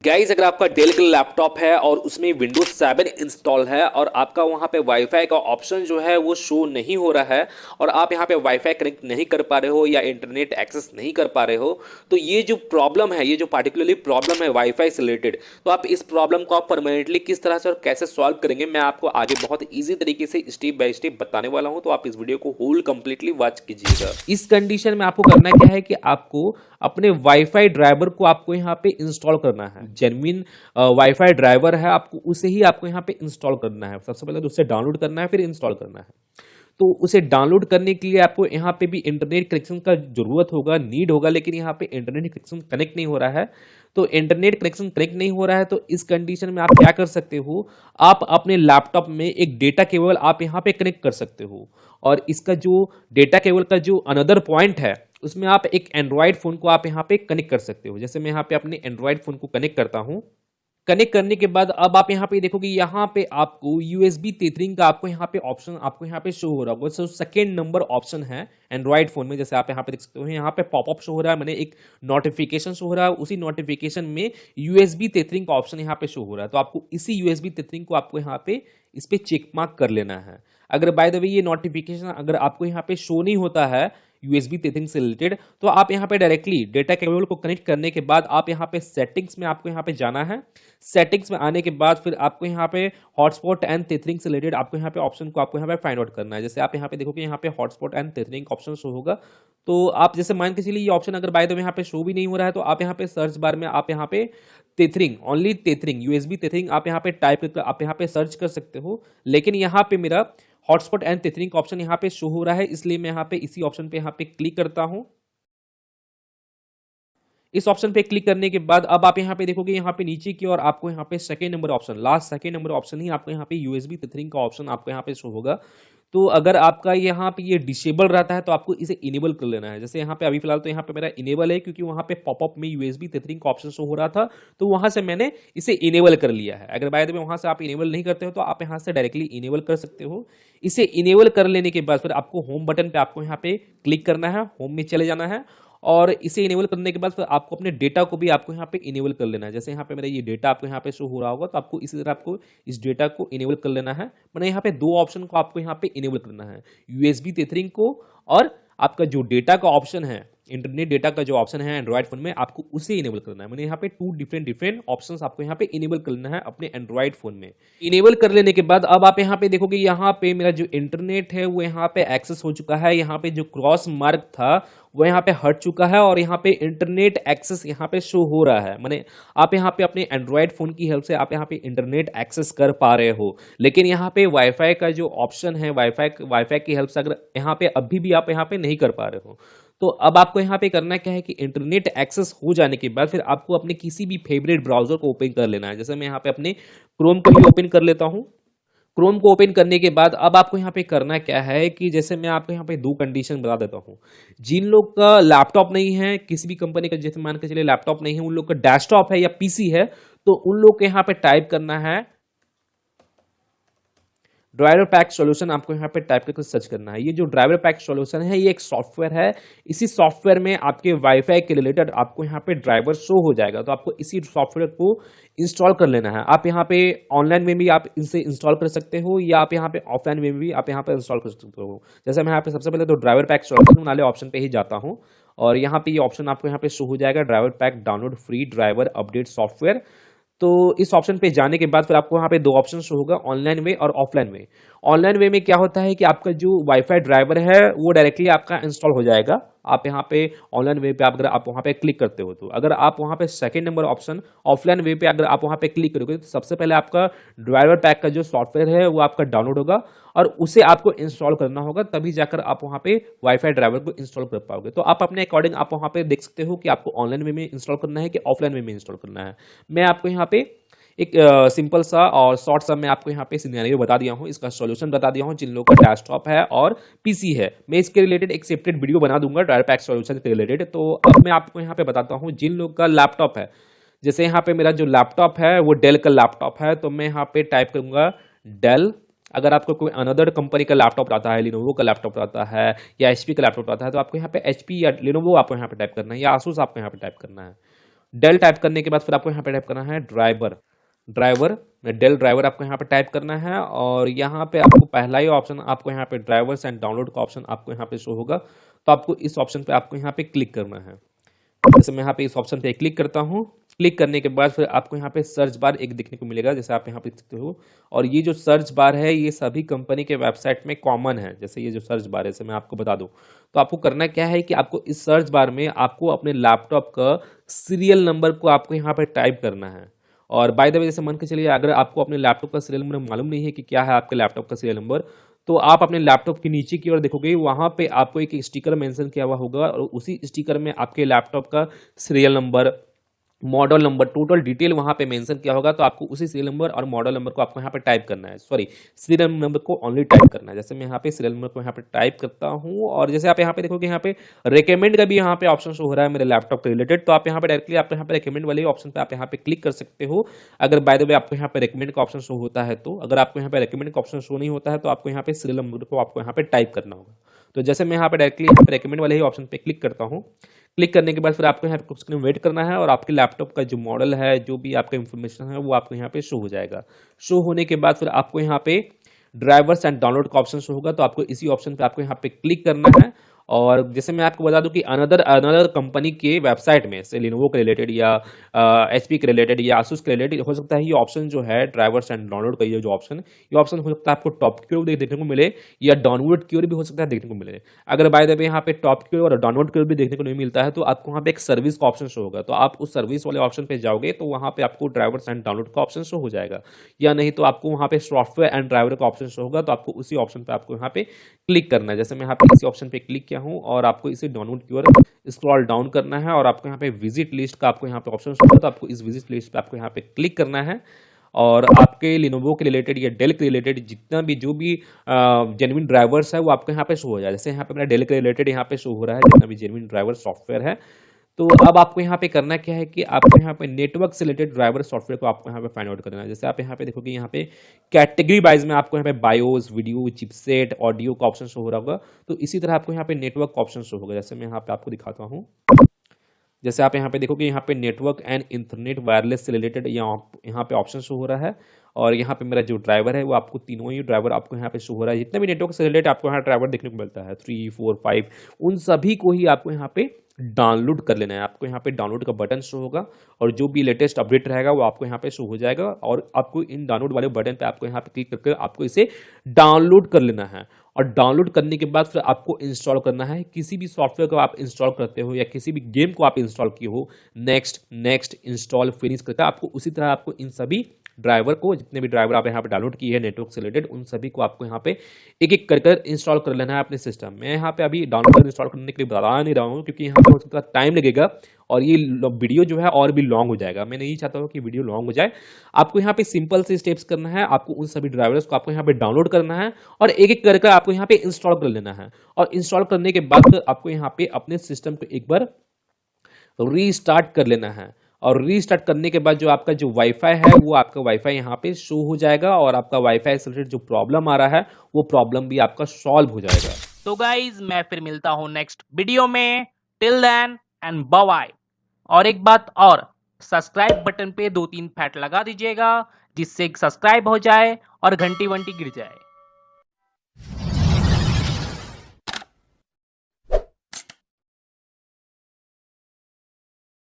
Guys, अगर आपका del का लैपटॉप है और उसमें विंडोज 7 इंस्टॉल है और आपका वहां पे वाईफाई का ऑप्शन जो है वो शो नहीं हो रहा है और आप यहां पे वाईफाई कनेक्ट नहीं कर पा रहे हो या इंटरनेट एक्सेस नहीं कर पा रहे हो, तो ये जो प्रॉब्लम है, ये जो पार्टिकुलरली प्रॉब्लम है वाईफाई से रिलेटेड, तो आप इस प्रॉब्लम को आप परमानेंटली किस तरह से और कैसे सॉल्व करेंगे, मैं आपको आगे बहुत ईजी तरीके से स्टेप बाय स्टेप बताने वाला हूं। तो आप इस वीडियो को होल कंप्लीटली वॉच कीजिएगा। इस कंडीशन में आपको करना क्या है कि आपको अपने वाईफाई ड्राइवर को आपको यहाँ पे इंस्टॉल करना है। जेन्युइन वाईफाई ड्राइवर है, आपको उसे ही आपको यहाँ पे इंस्टॉल करना है। सबसे पहले तो उसे डाउनलोड करना है, फिर इंस्टॉल करना है। तो उसे डाउनलोड करने के लिए आपको यहाँ पे भी इंटरनेट कनेक्शन का जरूरत होगा, नीड होगा, लेकिन यहाँ पे इंटरनेट कनेक्शन कनेक्ट नहीं हो रहा है। तो इंटरनेट कनेक्शन कनेक्ट नहीं हो रहा है, तो इस कंडीशन में आप क्या कर सकते हो, आप अपने लैपटॉप में एक डेटा केबल आप यहाँ पे कनेक्ट कर सकते हो। और इसका जो डेटा केबल का जो अनदर पॉइंट है, उसमें आप एक एंड्रॉयड फोन को आप यहाँ पे कनेक्ट कर सकते हो। जैसे मैं यहाँ पे अपने एंड्रॉयड फोन को कनेक्ट करता हूँ। कनेक्ट करने के बाद अब आप यहाँ पे देखोगे, यहाँ पे आपको USB टेथरिंग का आपको यहाँ पे ऑप्शन आपको यहाँ पे शो हो रहा होगा। सो सेकेंड नंबर ऑप्शन है एंड्रॉइड फोन में। जैसे आप यहाँ पे देख सकते हो, यहाँ पे पॉपअप शो हो रहा है, मैंने एक नोटिफिकेशन शो हो रहा है, उसी नोटिफिकेशन में USB टेथरिंग का ऑप्शन यहाँ पे शो हो रहा है। तो आपको इसी USB टेथरिंग को आपको यहाँ पे इस पे चेक मार्क कर लेना है। अगर बाय द वे ये नोटिफिकेशन अगर आपको यहाँ पे शो नहीं होता है USB टेथरिंग से रिलेटेड, तो आप यहाँ पे डायरेक्टली डेटा केबल को कनेक्ट करने के बाद आप यहाँ पे सेटिंग्स में आपको यहाँ पे जाना है। सेटिंग्स में आने के बाद फिर आपको यहाँ पे हॉटस्पॉट एंड टेथरिंग से रिलेटेड आपको यहाँ पे ऑप्शन को आपको यहाँ पे फाइंड आउट करना है। जैसे आप यहाँ पे देखोगे, यहाँ पे hotspot and tethering option show होगा। तो आप जैसे मान के चलिए ये ऑप्शन अगर बाय द वे यहाँ पे शो भी नहीं हो रहा है, तो आप यहाँ पे सर्च बार में आप यहाँ पे tethering, only tethering, USB tethering आप यहाँ पे टाइप करके आप यहाँ पे सर्च कर सकते हो। लेकिन यहाँ पे मेरा हॉटस्पॉट एंड टेथरिंग का ऑप्शन यहाँ पे शो हो रहा है, इसलिए मैं यहाँ पे इसी ऑप्शन पे यहाँ पे क्लिक करता हूँ। इस ऑप्शन पे क्लिक करने के बाद अब आप यहाँ पे देखोगे, यहाँ पे नीचे की ओर आपको यहाँ पे second number option, last second number option ही आपको यहाँ पे USB टेथरिंग का ऑप्शन आपको यहाँ पे शो होगा। तो अगर आपका यहाँ पे ये डिसेबल रहता है तो आपको इसे इनेबल कर लेना है। जैसे यहाँ पे अभी फिलहाल तो यहाँ पे मेरा इनेबल है, क्योंकि वहाँ पे पॉपअप में USB टेथरिंग का ऑप्शन शो हो रहा था, तो वहां से मैंने इसे इनेबल कर लिया है। अगर बाय द वे वहां से आप इनेबल नहीं करते हो तो आप यहाँ से डायरेक्टली इनेबल कर सकते हो। इसे इनेबल कर लेने के बाद फिर आपको होम बटन पे आपको यहाँ पे क्लिक करना है, होम में चले जाना है। और इसे इनेबल करने के बाद फिर आपको अपने डेटा को भी आपको यहाँ पे इनेबल कर लेना है। जैसे यहाँ पे मेरा ये डेटा आपको यहाँ पे शो हो रहा होगा, तो आपको इसी तरह आपको इस डेटा को इनेबल कर लेना है। मैंने यहाँ पे दो ऑप्शन को आपको यहाँ पे इनेबल करना है, USB टेथरिंग को और आपका जो डेटा का ऑप्शन है, इंटरनेट डेटा का जो ऑप्शन है एंड्रॉइड फोन में, आपको उसे इनेबल करना है। मैंने यहाँ पे टू डिफरेंट ऑप्शंस आपको यहाँ पे इनेबल करना है अपने एंड्रॉइड फोन में। इनेबल कर लेने के बाद अब आप यहाँ पे देखोगे, यहाँ पे मेरा जो इंटरनेट है वो यहाँ पे एक्सेस हो चुका है। यहाँ पे जो क्रॉस मार्क था वो यहाँ पे हट चुका है और यहाँ पे इंटरनेट एक्सेस यहाँ पे शो हो रहा है। मैंने आप यहाँ पे अपने एंड्रॉइड फोन की हेल्प से आप यहाँ पे इंटरनेट एक्सेस कर पा रहे हो। लेकिन यहाँ पे वाईफाई का जो ऑप्शन है, वाईफाई की हेल्प से अगर यहाँ पे अभी भी आप यहाँ पे नहीं कर पा रहे हो, तो अब आपको यहाँ पे करना क्या है कि इंटरनेट एक्सेस हो जाने के बाद फिर आपको अपने किसी भी फेवरेट ब्राउजर को ओपन कर लेना है। जैसे मैं यहाँ पे अपने क्रोम को भी ओपन कर लेता हूँ। क्रोम को ओपन करने के बाद अब आपको यहाँ पे करना क्या है कि जैसे मैं आपको यहाँ पे दो कंडीशन बता देता हूँ। जिन लोग का लैपटॉप नहीं है, किसी भी कंपनी का, जैसे मान के चलिए लैपटॉप नहीं है, उन लोग का डेस्कटॉप है या PC है, तो उन लोग के यहाँ पे टाइप करना है ड्राइवर पैक सॉल्यूशन। आपको यहाँ पे टाइप करके सर्च करना है। ये जो ड्राइवर पैक सॉल्यूशन है, ये एक सॉफ्टवेयर है। इसी सॉफ्टवेयर में आपके वाईफाई के रिलेटेड आपको यहाँ पे ड्राइवर शो हो जाएगा। तो आपको इसी सॉफ्टवेयर को इंस्टॉल कर लेना है। आप यहाँ पे ऑनलाइन में भी आप इसे इंस्टॉल कर सकते हो या आप यहाँ पे ऑफलाइन में भी आप यहाँ पे इंस्टॉल कर सकते हो। जैसे मैं यहाँ पे सबसे पहले तो ड्राइवर पैक सॉल्यूशन वाले ऑप्शन पे ही जाता हूँ और यहाँ पे ये ऑप्शन आपको यहाँ पे शो हो जाएगा, driver pack download free driver update software. तो इस ऑप्शन पे जाने के बाद फिर आपको यहाँ पे दो ऑप्शन शो होगा, ऑनलाइन वे और ऑफलाइन वे। ऑनलाइन वे में क्या होता है कि आपका जो वाईफाई ड्राइवर है वो डायरेक्टली आपका इंस्टॉल हो जाएगा। आप यहाँ पे ऑनलाइन वे पे अगर आप वहाँ पे क्लिक करते हो, तो अगर आप वहाँ पे सेकंड नंबर ऑप्शन ऑफलाइन वे पे अगर आप वहाँ पे क्लिक करोगे, तो सबसे पहले आपका ड्राइवर पैक का जो सॉफ्टवेयर है वो आपका डाउनलोड होगा और उसे आपको इंस्टॉल करना होगा, तभी जाकर आप वहाँ पे वाईफाई ड्राइवर को इंस्टॉल कर पाओगे। तो आप अपने अकॉर्डिंग आप वहाँ पे देख सकते हो कि आपको ऑनलाइन वे में इंस्टॉल करना है कि ऑफलाइन वे में इंस्टॉल करना है। मैं आपको यहाँ पे एक सिंपल सा और शॉर्ट सा मैं आपको यहाँ पे सिनेरियो बता दिया हूँ, इसका सॉल्यूशन बता दिया हूँ। जिन लोगों का डेस्कटॉप है और PC है, मैं इसके रिलेटेड एक सेपरेट वीडियो बना दूंगा ड्राइवर पैक सॉल्यूशन के रिलेटेड। तो अब मैं आपको यहाँ पे बताता हूँ, जिन लोग का लैपटॉप है, जैसे यहाँ पे मेरा जो लैपटॉप है वो डेल का लैपटॉप है, तो मैं यहाँ पे टाइप करूंगा डेल। अगर आपको कोई अनदर कंपनी का लैपटॉप आता है, लिनोवो का लैपटॉप आता है या HP का लैपटॉप आता है, तो आपको यहाँ पे HP या लिनोवो आपको यहाँ पे टाइप करना है या आसूस आपको यहाँ पे टाइप करना है। डेल टाइप करने के बाद फिर आपको यहाँ पे टाइप करना है ड्राइवर, ड्राइवर डेल ड्राइवर आपको यहाँ पे टाइप करना है। और यहाँ पे आपको पहला ही ऑप्शन आपको यहाँ पे ड्राइवर्स एंड डाउनलोड का ऑप्शन आपको यहाँ पे शो होगा, तो आपको इस ऑप्शन पे आपको यहाँ पे क्लिक करना है। जैसे मैं यहाँ पे इस ऑप्शन पे क्लिक करता हूँ, क्लिक करने के बाद फिर आपको यहाँ पे सर्च बार एक दिखने को मिलेगा, जैसे आप यहाँ पे देख सकते हो। और ये जो सर्च बार है ये सभी कंपनी के वेबसाइट में कॉमन है। जैसे ये जो सर्च बार है, जैसे मैं आपको बता दूं, तो आपको करना क्या है कि आपको इस सर्च बार में आपको अपने लैपटॉप का सीरियल नंबर को आपको यहाँ पे टाइप करना है। और बाय द वे, जैसे मान के चलिए अगर आपको अपने लैपटॉप का सीरियल नंबर मालूम नहीं है कि क्या है आपके लैपटॉप का सीरियल नंबर, तो आप अपने लैपटॉप के नीचे की ओर देखोगे, वहां पे आपको एक स्टिकर मेंशन किया हुआ होगा और उसी स्टिकर में आपके लैपटॉप का serial number, model number, total detail वहां पे मेंशन किया होगा। तो आपको उसी सीरियल नंबर और मॉडल नंबर को आपको यहाँ पे टाइप करना है, सॉरी सीरियल नंबर को ओनली टाइप करना है। जैसे मैं यहाँ पे सीरियल नंबर को यहाँ पे टाइप करता हूँ, और जैसे आप यहाँ पे देखोगे यहाँ पे रेकमेंड का भी यहाँ पे ऑप्शन शो हो रहा है मेरे लैपटॉप के रिलेटेड, तो आप यहाँ पे डायरेक्टली आप यहाँ पे रेकमेंड वाले ऑप्शन पे आप यहाँ पे क्लिक कर सकते हो। अगर बाय द वे आपको यहाँ पे रेकमेंड का ऑप्शन शो होता है, तो अगर आपको यहाँ पे रेकमेंड का ऑप्शन शो नहीं होता है तो आपको यहाँ पे सीरियल नंबर को आपको यहाँ पे टाइप करना होगा। तो जैसे मैं यहाँ पे डायरेक्टली यहाँ पे रेकमेंड वाले ही ऑप्शन पे क्लिक करता हूँ, क्लिक करने के बाद फिर आपको यहाँ पे कुछ वेट करना है और आपके लैपटॉप का जो मॉडल है, जो भी आपका इंफॉर्मेशन है, वो आपको यहाँ पे शो हो जाएगा। शो होने के बाद फिर आपको यहाँ पे ड्राइवर्स एंड डाउनलोड का ऑप्शन शो होगा, तो आपको इसी ऑप्शन पे आपको यहाँ पे क्लिक करना है। और जैसे मैं आपको बता दूं कि अनदर अनदर कंपनी के वेबसाइट में से लिनोवो के रिलेटेड या एचपी के रिलेटेड या आसूस के रिलेटेड हो सकता है ये ऑप्शन जो है ड्राइवर्स एंड डाउनलोड का, ये जो ऑप्शन, ये ऑप्शन हो सकता है आपको टॉप की ओर देखने को मिले या डाउनलोड की ओर भी हो सकता है देखने को मिले। अगर बाय द वे यहाँ पे टॉप की ओर और डाउनलोड की ओर भी देखने को नहीं मिलता है, तो आपको वहाँ पे एक सर्विस का ऑप्शन शो होगा, तो आप उस सर्विस वाले ऑप्शन पे जाओगे तो वहाँ पे आपको ड्राइवर्स एंड डाउनलोड का ऑप्शन शो हो जाएगा। या नहीं तो आपको वहाँ पे सॉफ्टवेयर एंड ड्राइवर का ऑप्शन शो होगा, तो आपको उसी ऑप्शन पे आपको यहाँ पे क्लिक करना है। जैसे मैं यहाँ पे इसी ऑप्शन पे क्लिक किया हूँ और आपको इसे डाउनलोड की ओर स्क्रॉल डाउन करना है और आपको यहाँ पे विजिट लिस्ट का आपको यहाँ पे ऑप्शन शो होगा, तो आपको इस विजिट लिस्ट पे आपको यहाँ पे क्लिक करना है। और आपके लिनोवो के रिलेटेड या डेल के रिलेटेड जितना भी जो भी जेन्युइन ड्राइवर्स है वो आपको यहाँ पे शो हो जाए। जैसे यहाँ पे मेरा डेल के रिलेटेड यहाँ पे शो हो रहा है जितना भी जेन्युइन ड्राइवर सॉफ्टवेयर है। तो अब आपको यहाँ पे करना क्या है कि आपको यहाँ पे नेटवर्क से रिलेटेड ड्राइवर सॉफ्टवेयर को आपको यहाँ पे फाइंड आउट करना है। जैसे आप यहाँ पे देखोगे यहाँ पे कैटेगरी वाइज में आपको यहाँ पे बायोस, वीडियो, चिपसेट, ऑडियो का ऑप्शन शो हो रहा होगा, तो इसी तरह आपको यहाँ पे नेटवर्क का ऑप्शन शो होगा। जैसे मैं यहाँ पे आपको दिखाता हूँ, जैसे आप यहाँ पे देखोगे यहाँ पे नेटवर्क एंड इंटरनेट वायरलेस से रिलेटेड यहाँ पे ऑप्शन शो हो रहा है। और यहाँ पे मेरा जो ड्राइवर है वो आपको तीनों ही ड्राइवर आपको यहाँ पे शो हो रहा है। जितने भी नेटवर्क से रिलेटेड आपको यहाँ ड्राइवर देखने को मिलता है 3, 4, 5, उन सभी को ही आपको यहाँ पे डाउनलोड कर लेना है। आपको यहाँ पे डाउनलोड का बटन शो होगा और जो भी लेटेस्ट अपडेट रहेगा वो आपको यहाँ पे शो हो जाएगा। और आपको इन डाउनलोड वाले बटन पे आपको यहाँ पे क्लिक करके आपको इसे डाउनलोड कर लेना है। और डाउनलोड करने के बाद फिर आपको इंस्टॉल करना है। किसी भी सॉफ्टवेयर को आप इंस्टॉल करते हो या किसी भी गेम को आप इंस्टॉल किए हो, नेक्स्ट नेक्स्ट इंस्टॉल फिनिश करके आपको उसी तरह आपको इन सभी ड्राइवर को, जितने भी ड्राइवर आप यहाँ पे डाउनलोड किए हैं नेटवर्क से रिलेटेड, उन सभी को आपको यहाँ पे एक एक कर इंस्टॉल कर लेना है अपने सिस्टम में। यहाँ पे अभी डाउनलोड इंस्टॉल करने के लिए बता नहीं रहा हूँ क्योंकि यहाँ पे उसका टाइम लगेगा और ये वीडियो जो है और भी लॉन्ग हो जाएगा। मैं नहीं चाहता हूँ कि वीडियो लॉन्ग हो जाए। आपको यहाँ पे सिंपल से स्टेप्स करना है। आपको उन सभी ड्राइवर्स को आपको यहाँ पे डाउनलोड करना है और एक एक करके आपको यहाँ पे इंस्टॉल कर लेना है। और इंस्टॉल करने के बाद आपको यहाँ पे अपने सिस्टम को एक बार रीस्टार्ट कर लेना है। और रीस्टार्ट करने के बाद जो आपका जो वाईफाई है वो आपका वाईफाई यहाँ पे शो हो जाएगा और आपका वाईफाई से रिलेटेड जो प्रॉब्लम आ रहा है वो प्रॉब्लम भी आपका सॉल्व हो जाएगा। तो गाइज मैं फिर मिलता हूँ नेक्स्ट वीडियो में। Till then and bye bye. और एक बात और, सब्सक्राइब बटन पे 2-3 फैट लगा दीजिएगा जिससे सब्सक्राइब हो जाए और घंटी वंटी गिर जाए।